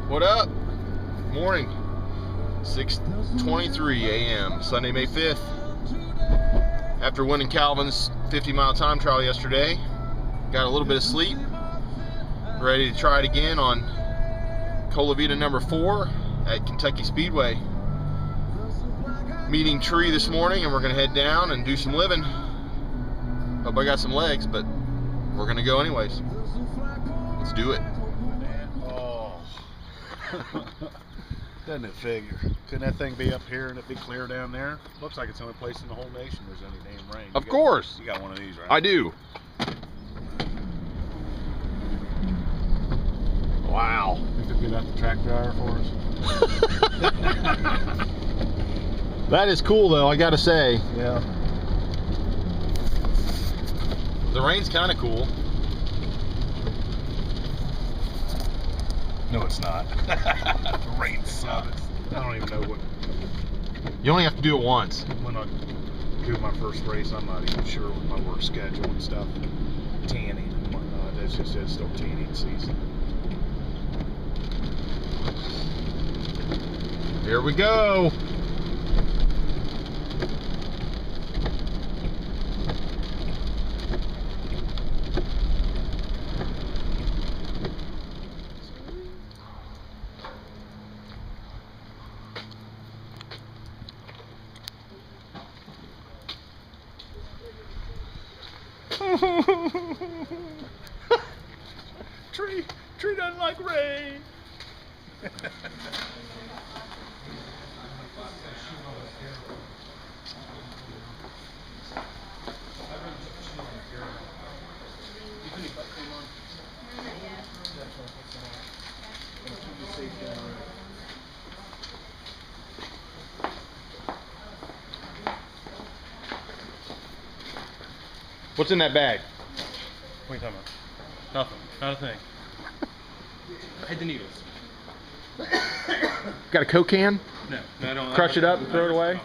What up? Morning. 6:23 a.m. Sunday, May 5th. After winning Calvin's 50-mile time trial yesterday, got a little bit of sleep. Ready to try it again on Colavita number 4 at Kentucky Speedway. Meeting Tree this morning, and we're gonna head down and do some living. Hope I got some legs, but we're gonna go anyways. Let's do it. Oh. Doesn't it figure? Couldn't that thing be up here and it be clear down there? Looks like it's the only place in the whole nation there's any damn rain. Of course. You got one of these, right? I do. Wow. Think they'll get out the track dryer for us? That is cool though, I gotta say. Yeah. The rain's kind of cool. No, it's not. The rain sucks. I don't even know what. You only have to do it once. When I do my first race, I'm not even sure with my work schedule and stuff. Tanning and whatnot. It's still tanning season. Here we go. Tree doesn't like rain. What's in that bag? What are you talking about? Nothing. Not a thing. Hide the needles. Got a Coke can? No, I don't. Crush it up and throw it away?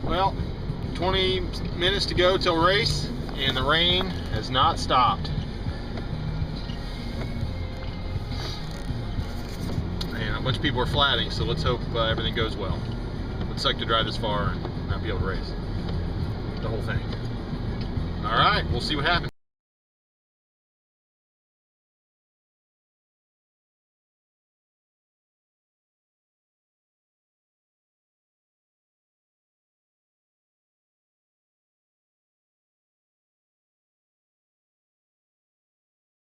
Well, 20 minutes to go till race, and the rain has not stopped. And a bunch of people are flatting, so let's hope everything goes well. It would suck to drive this far and not be able to race the whole thing. All right, we'll see what happens.